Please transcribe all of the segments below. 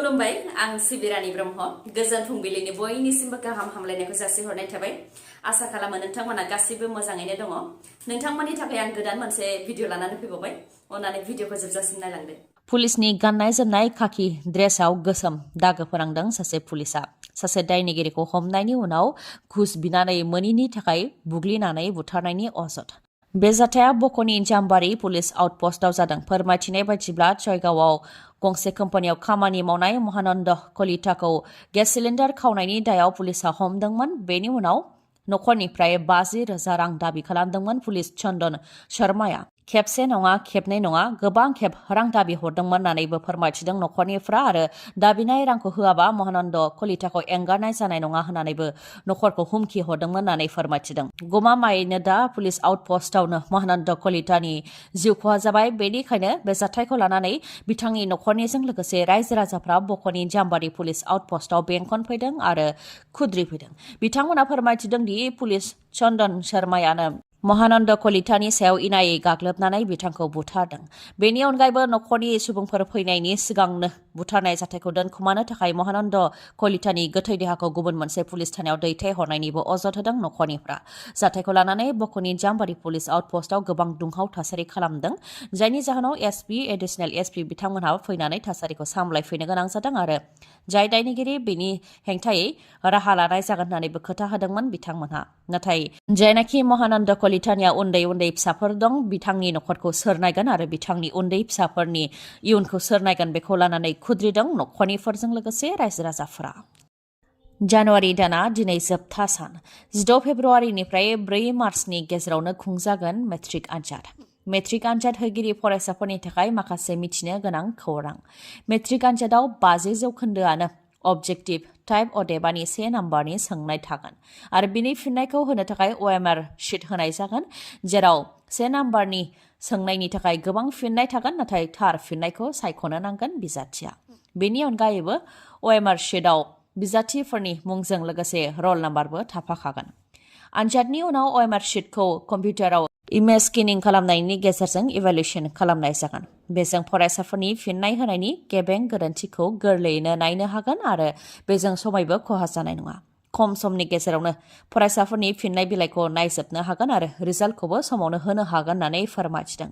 खुलुमबाय आं सिबिरानि ब्रह्म गोजोन फुंबिलिनि बयनिसिमबो गाहाम हामलायनायखौ जासिहरनाय थाबाय आसा खालामो नोंथांमोना गासिबो मोजाङैनो दङ नोंथांमोननि थाखाय आं गोदान मोनसे भिडिअ लानानै फैबावबाय अननानै भिडिअखौ जोबजासिम नायलांदो पुलिसनि गाननाय जोमनाय खाखि ड्रेसाव गोसोम दागो फोनांदों सासे पुलिसा सासे दायनिगिरिखौ हमनायनि उनाव घुस बिनानै मोनिनि थाखाय बुग्लिनानै बुथारनायनि अजद बे जाथाया बक'नि जाम्बारि पुलिस आउटपस्टआव जादों फोरमायथिनाय बायदिब्ला जयगावआव गंसे कम्पानियाव खामानि मावनाय महानन्द कलिताखौ गेस सिलिन्डार खावनायनि दायाव पुलिसा हमदोंमोन बेनि उनाव नखरनिफ्राय 50,000 रां दाबि खालामदोंमोन पुलिस चन्दन शर्माया खेबसे नङा खेबनै नङा गोबां खेब रां दाबि हरदोंमोन होननानैबो फोरमायथिदों नखरनिफ्रा आरो दाबिनाय रांखौ होआबा महानन्द कलिताखौ एंगारनाय जानाय नङा होननानैबो नखरखौ हुमखि हरदोंमोन होननानै फोरमायथिदों गमामायैनो दा पुलिस आउटपस्टआवनो महानन्द कलितानि जिउ खहा जाबाय बेनिखायनो बे जाथायखौ लानानै बिथांनि नखरनिजों लोगोसे रायजो राजाफ्रा बक'नि जाम्बारि पुलिस आउटपस्टआव बेंखन फैदों आरो खुद्रि फैदों बिथांमोना फोरमायथिदों दि पुलिस चन्दन शर्मायानो महानन्द कलितानि सायाव इनायै गाग्लोबनानै बिथांखौ बुथारदों बेनि अनगायैबो नखरनि सुबुंफोर फैनायनि सिगांनो बुथारनाय जाथायखौ दोनखुमानो थाखाय महानन्द कलितानि गोथै देहाखौ गुबुन मोनसे पुलिस थानायाव दैथायहरनायनिबो अजद होदों नखरनिफ्रा जाथायखौ लानानै बक'नि जाम्बारि पुलिस आउटपस्टआव गोबां दुंहाव थासारि खालामदों जायनि जाहोनाव एसपि एडिसनेल एसपि बिथांमोनहा फैनानै थासारिखौ सामलायफैनो गोनां जादों आरो जाय दायनिगिरि बेनि हेंथायै राहा लानाय जागोन होननानैबो खोथा होदोंमोन बिथांमोनहा नाथाय जायनाखि महानन्द कलितानिया उन्दै उन्दै फिसाफोर दं बिथांनि नखरखौ सोर नायगोन आरो बिथांनि उन्दै फिसाफोरनि इयुनखौ सोर नायगोन बेखौ लानानै खुद्रिदों नखरनिफोरजों लोगोसे रायजो राजाफोरा जानुवारि दाना दिनै जोबथा सान 16 फेब्रुवारिनिफ्राय 4 मार्चनि गेजेरावनो खुंजागोन मेट्रिक आनजाद मेट्रिक आनजाद होगिरि फरायसाफोरनि थाखाय माखासे मिथिनो गोनां खौरां मेट्रिक आनजादाव 50% अबजेक्टिभ टाइप अदेबानि 1 नाम्बारनि सोंनाय थागोन आरो बिनि फिननायखौ होनो थाखाय OMR शीट होनाय जागोन जेराव 1 नाम्बारनि सोंनायनि थाखाय गोबां फिननाय थागोन नाथाय थार फिननायखौ सायख'नो नांगोन बिजाथिया बेनि अनगायैबो OMR शीटआव बिजाथिफोरनि मुंजों लोगोसे रल नाम्बारबो थाफाखागोन आनजादनि उनाव OMR शीटखौ कम्पिउटाराव इमेज स्केनिं खालामनायनि गेजेरजों इभालुएसन खालामनाय जागोन बेजों फरायसाफोरनि फिननाय होनायनि गेबें गोरोन्थिखौ गोरलैयैनो नायनो हागोन आरो बेजों समायबो खहा जानाय नङा खम समनि गेजेरावनो फरायसाफोरनि फिननाय बिलाइखौ नायजोबनो हागोन आरो रिजाल्टखौबो समावनो होनो हागोन होननानै फोरमायथिदों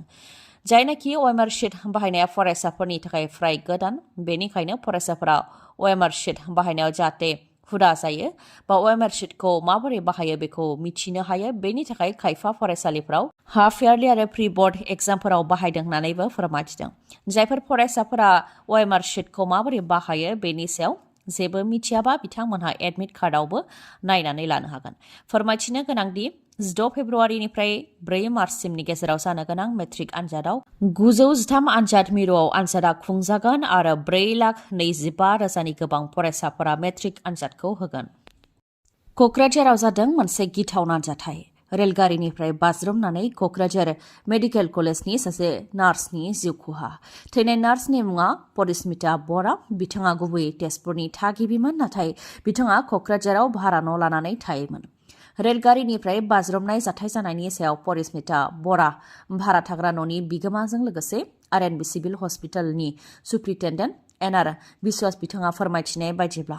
जायनाखि OMR शीट बाहायनाया फरायसाफोरनि थाखाय फ्राय गोदान बेनिखायनो फरायसाफोरा OMR शीट बाहायनायाव जाहाथे हुदा जायो बा OMR शीटखौ माबोरै बाहायो बेखौ मिथिनो हायो बेनि थाखाय खायफा फरायसालिफोराव हाफ यारलि आरो प्रि बोर्ड एग्जामफोराव बाहायदों होननानैबो फोरमायथिदों जायफोर फरायसाफोरा OMR शीटखौ माबोरै बाहायो बेनि सायाव जेबो मिथियाबा बिथांमोनहा एडमिट कार्डआवबो नायनानै लानो हागोन फोरमायथिनो गोनांदि 16 फेब्रुवारिनिफ्राय 4 मार्चसिमनि गेजेराव जानो गोनां मेट्रिक आनजादाव 913 आनजाद मिरुआव आनजादा खुंजागोन आरो 4,25,000नि गोबां फरायसाफोरा मेट्रिक आनजादखौ होगोन क'क्राझाराव जादों मोनसे गिथावना जाथाय रेलगारिनिफ्राय बाज्रुमनानै क'क्राझार मेडिकेल कलेजनि सासे नार्सनि जिउ खहा थैनाय नार्सनि मुङा परिस्मिता बरा बिथाङा गुबैयै तेजपुरनि थागिबिमोन नाथाय बिथाङा क'क्राझाराव भारा न' लानानै थायोमोन रेलगारिनिफ्राय बाज्रुमनाय जाथाय जानायनि सायाव परिस्मिता बरा भारा थाग्रा न'नि बिगोमाजों लोगोसे RNB सिभिल हस्पिटालनि सुप्रिन्टेन्डेन्ट NR बिश्वास बिथाङा फोरमायथिनाय बायदिब्ला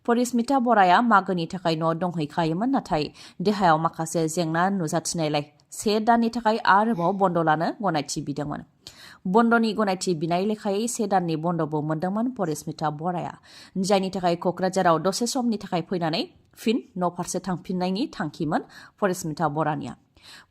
परिस्मिता बराया मागोनि थाखाय न' दंहैखायोमोन नाथाय देहायाव माखासे जेंना नुजाथिनायलाय 1 दाननि थाखाय आरोबाव बन्द लानो गनायथि बिदोंमोन बन्दनि गनायथि बिनाय लेखायै 1 दाननि बन्दबो मोनदोंमोन परिस्मिता बराया जायनि थाखाय क'क्राझाराव दसे समनि थाखाय फैनानै फिन न' फारसे थांफिननायनि थांखिमोन परिस्मिता बरानिया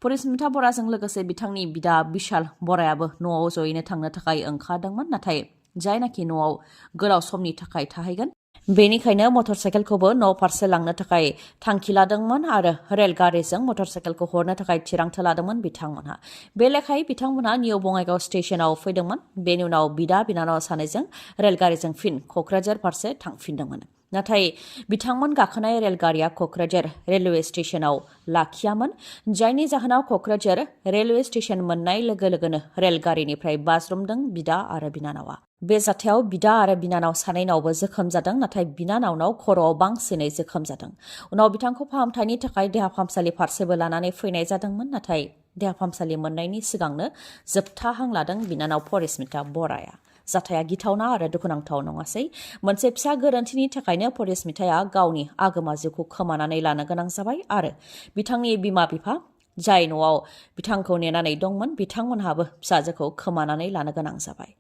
परिस्मिता बराजों लोगोसे बिथांनि बिदा बिशाल बरायाबो न'आव जयैनो थांनो थाखाय ओंखारदोंमन नाथाय जायनाखि न'आव गोलाव समनि थाखाय थाहैगोन बेनिखायनो मटरसाइकेलखौबो न' फारसे लांनो थाखाय थांखि लादोंमोन आरो रेलगारिजों मटरसाइकेलखौ हरनो थाखाय थिरांथा लादोंमोन बिथांमोनहा बे लेखायै बिथांमोनहा निउ बङाइगाव स्टेशनाव फैदोंमोन बेनि उनाव बिदा बिनानाव सानैजों रेलगारिजों फिन क'क्राझार फारसे थांफिनदोंमोन नाथाय बिथांमोन गाखोनाय रेलगारिया क'क्राझार रेलवे स्टेशनाव लाखियामोन जायनि जाहोनाव क'क्राझार रेलवे स्टेशन मोननाय लोगो लोगोनो रेलगारिनिफ्राय बाज्रुमदों बिदा आरो बिनानावा बे जाथायाव बिदा आरो बिनानाव सानैनावबो जोखोम जादों नाथाय बिनानावनाव खर'आव बांसिनै जोखोम जादों उनाव बिथांखौ फाहामथायनि थाखाय देहा फाहामसालि फारसेबो लानानै फैनाय जादोंमोन नाथाय देहा फाहामसालि मोननायनि सिगांनो जोबथा हां लादों बिनानाव परिस्मिता बराया जाथाया गिथावना आरो दुखुनांथाव नङासै मोनसे फिसा गोरोन्थिनि थाखायनो परिस्मिताया गावनि आगोमा जिउखौ खोमानानै लानो गोनां जाबाय आरो बिथांनि बिमा-बिफा जाय न'आव बिथांखौ नेनानै दंमोन बिथांमोनहाबो फिसाजोखौ खोमानानै लानो गोनां जाबाय।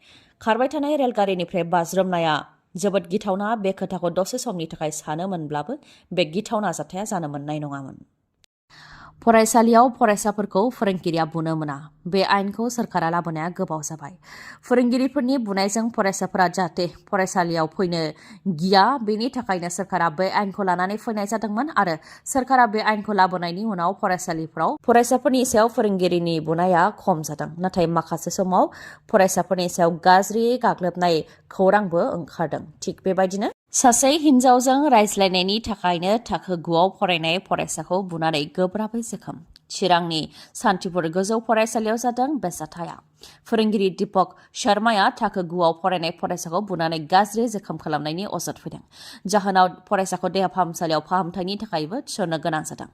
खारबाय थानाय रेलगारिनिफ्राय बाज्रुमनाया जोबोद गिथावना बे खोथाखौ दसे समनि थाखाय सानोमोनब्लाबो बे गिथावना जाथाया जानो मोननाय नङामोन। फरायसालियाव फरायसाफोरखौ फोरोंगिरिया बुनो मोना बे आयेनखौ सोरखारा लाबोनाया गोबाव जाबाय। फोरोंगिरिफोरनि बुनायजों फरायसाफोरा जाहाथे फरायसालियाव फैनो गिया बेनि थाखायनो सोरखारा बे आयेनखौ लानानै फैनाय जादोंमोन आरो सोरखारा बे आयेनखौ लाबोनायनि उनाव फरायसालिफोराव फरायसाफोरनि सायाव फोरोंगिरिनि बुनाया खम जादों। नाथाय माखासे समाव फरायसाफोरनि सायाव गाज्रियै गाग्लोबनाय खौरांबो ओंखारदों। थिग बेबायदिनो सासे हिन्जावजों रायज्लायनायनि थाखायनो थाखो 9आव फरायनाय फरायसाखौ बुनानै गोब्राबै जोखोम। चिरांनि सान्तिपुर गोजौ फरायसालियाव जादों बे जाथाया। फोरोंगिरि दीपक शर्माया थाखो 9आव फरायनाय फरायसाखौ बुनानै गाज्रि जोखोम खालामनायनि अजद होदों। जाहोनाव फरायसाखौ देहा फाहामसालियाव फाहामथायनि थाखायबो थिसननो गोनां जादों।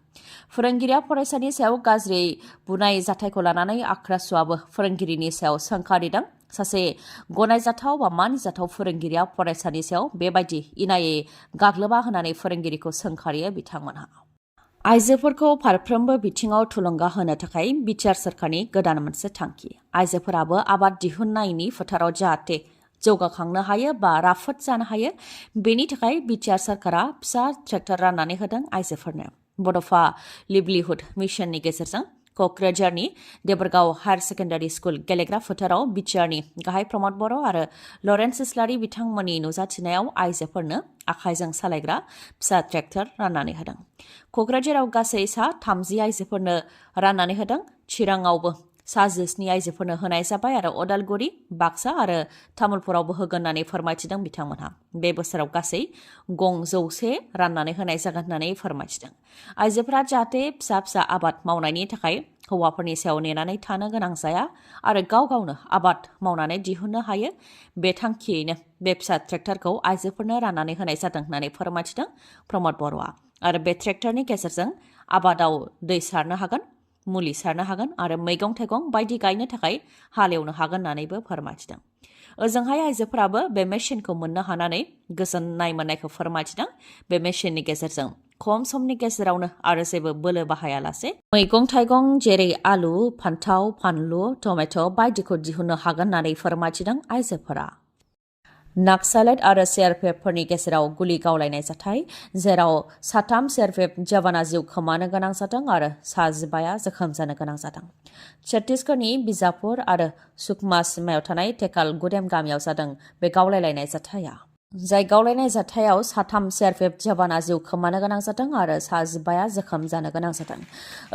फोरोंगिरिया फरायसानि सायाव गाज्रि बुनाय जाथायखौ लानानै आख्रासुआबो फोरोंगिरिनि सायाव सोंखारिदों। सासे गनायजाथाव बा मानिजाथाव फोरोंगिरिया फरायसानि सायाव बेबायदि इनायै गाग्लोबा होनानै फोरोंगिरिखौ सोंखारियो बिथांमोनहा। आइजोफोरखौ फारफ्रोमबो बिथिङाव थुलुंगा होनो थाखाय बिटिआर सोरखारनि गोदान मोनसे थांखि। आइजोफोराबो आबाद दिहुननायनि फोथाराव जाहाथे जौगाखांनो हायो बा राफोद जानो हायो बेनि थाखाय बिटिआर सोरखारा फिसा ट्रेक्टर राननानै होदों आइजोफोरनो। बड'फा लिभलिहुड मिशननि गेजेरजों क'क्राझारनि देबरगाव हायार सेकेन्डारि स्कुल गेलेग्रा फोथाराव बिटिआरनि गाहाय प्रमद बर' आरो लरेन्स इस्लारि बिथांमोननि नुजाथिनायाव आइजोफोरनो आखाइजों सालायग्रा फिसा ट्रेक्टर राननानै होदों। क'क्राझाराव गासै सा 30 आइजोफोरनो राननानै होदों। चिराङावबो सा 19 आइजोफोरनो होनाय जाबाय आरो अदालगुरि, बाक्सा आरो तामुलपुरावबो होगोन होननानै फोरमायथिदों बिथांमोनहा। बे बोसोराव गासै गं 100 राननानै होनाय जागोन होननानै फोरमायथिदों। आइजोफोरा जाहाथे फिसा फिसा आबाद मावनायनि थाखाय हौवाफोरनि सायाव नेनानै थानो गोनां जाया आरो गाव गावनो आबाद मावनानै दिहुननो हायो बे थांखियैनो बे फिसा ट्रेक्टरखौ आइजोफोरनो राननानै होनाय जादों होननानै फोरमायथिदों प्रमद बर'आ। आरो बे ट्रेक्टरनि गेजेरजों आबादाव दै सारनो हागोन, मुलि सारनो हागोन आरो मैगं-थाइगं बायदि गायनो थाखाय हालेवनो हागोन होननानैबो फोरमायथिदों। ओजोंहाय आइजोफोराबो बे मेसिनखौ मोननो हानानै गोजोननाय मोननायखौ फोरमायथिदों। बे मेसिननि गेजेरजों खम समनि गेजेरावनो आरो जेबो बोलो बाहायालासे मैगं-थाइगं जेरै आलु, फान्थाव, फानलु, टमेट' बायदिखौ दिहुननो हागोन होननानै फोरमायथिदों आइजोफोरा। नाक्सालाइट आरो सिआरपिएफफोरनि गेजेराव गुलि गावलायनाय जाथाय जेराव सा 3 सिआरपिएफ जवाना जिउ खोमानो गोनां जादों आरो सा 15 जोखोम जानो गोनां जादों। छत्तीसगढ़नि बिजापुर आरो सुकमा सिमायाव थानाय टेकाल गुदेम गामियाव जादों बे गावलायलायनाय जाथाया। जाय गावलायनाय जाथायाव सा 3 सिआरपिएफ जवाना जिउ खोमानो गोनां जादों आरो सा 15 जोखोम जानो गोनां जादों।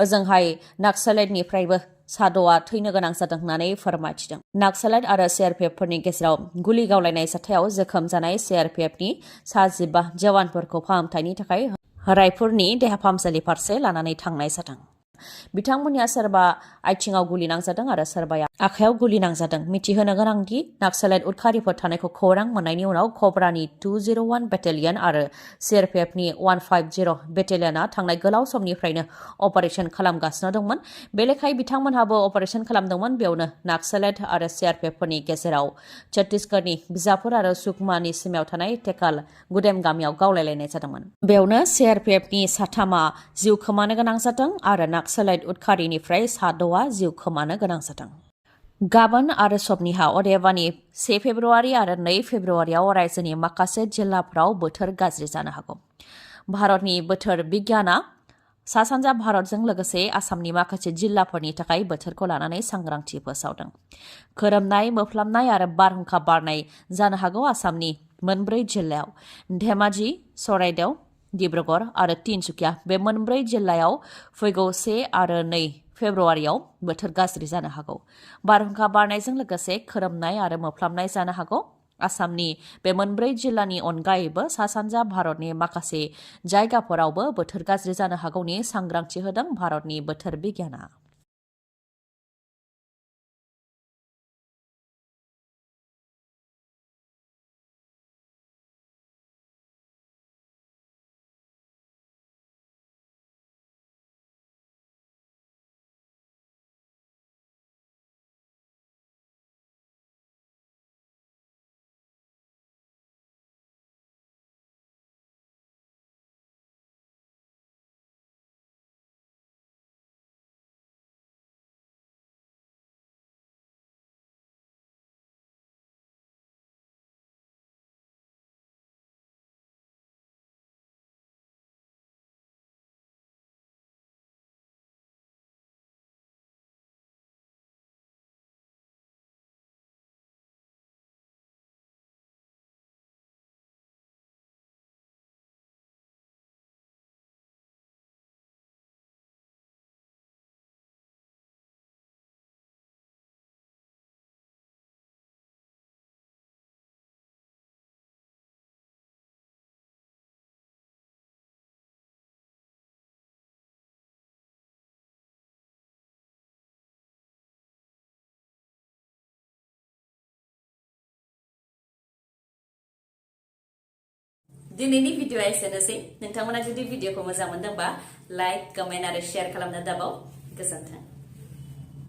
ओजोंहाय नाक्सालाइटनिफ्रायबो सा 6 थैनो गोनां जादों होननानै फोरमायथिदों। नाक्सालाइट आरो सिआरपिएफफोरनि गेजेराव गुलि गावलायनाय जाथायाव जोखोम जानाय सिआरपिएफनि सा 15 जवानफोरखौ फाहामथायनि थाखाय रायपुरनि देहा फाहामसालि फारसे लानानै थांनाय जादों। बिथांमोननिया सोरबा आथिङाव गुलि नांजादों आरो सोरबाया आखायाव गुलि नांजादों। मिथिहोनो गोनांदि नाक्सालाइट उदखारिफोर थानायखौ खौरां मोननायनि उनाव कब्रानि 201 बेटेलियन आरो सिआरपिएफनि 150 बेटेलियनआ थांनाय गोलाव समनिफ्रायनो अपारेशन खालामगासिनो दंमोन। बे लेखायै बिथांमोनहाबो अपारेशन खालामदोंमोन। बेयावनो नाक्सालाइट आरो सिआरपिएफफोरनि गेजेराव छत्तीसगढ़नि बिजापुर आरो सुकमानि सिमायाव थानाय टेकाल गुदेम गामियाव गावलायलायनाय जादोंमोन। बेयावनो सिआरपिएफनि सा 3 जिउ खोमानो गोनां जादों आरो नाक्सालाइट उदखारिनिफ्राय सा 6 जिउ खोमानो गोनां जादों। गाबोन आरो सबनिहा अदेबानि 1 फेब्रुआरि आरो 2 फेब्रुआरियाव रायजोनि माखासे जिल्लाफोराव बोथोर गाज्रि जानो हागौ। भारतनि बोथोर बिगियाना सा सानजा भारतजों लोगोसे आसामनि माखासे जिल्लाफोरनि थाखाय बोथोरखौ लानानै सांग्रांथि फोसावदों। खोरोमनाय, मोफ्लामनाय आरो बारहुंखा बारनाय जानो हागौ आसामनि मोनब्रै जिल्लायाव धेमाजि, चराइदेव, डिब्रुगड़ आरो तिनसुकिया बे मोनब्रै जिल्लायाव फैगौ 1 आरो 2 फेब्रुआरियाव बोथोर गाज्रि जानो हागौ। बारहुंखा बारनायजों लोगोसे खोरोमनाय आरो मोफ्लामनाय जानो हागौ। आसामनि बे मोनब्रै जिल्लानि अनगायैबो सा सानजा भारतनि माखासे जायगाफोरावबो बोथोर गाज्रि जानो हागौनि सांग्रांथि होदों भारतनि बोथोर बिगियाना। दिनैनि भिडिअआ एसेनोसै नोंथांमोना जुदि भिडिअखौ मोजां मोनदोंबा लाइक कमेन्ट आरो शेयार खालामनो दाबाव गोजोन्थों।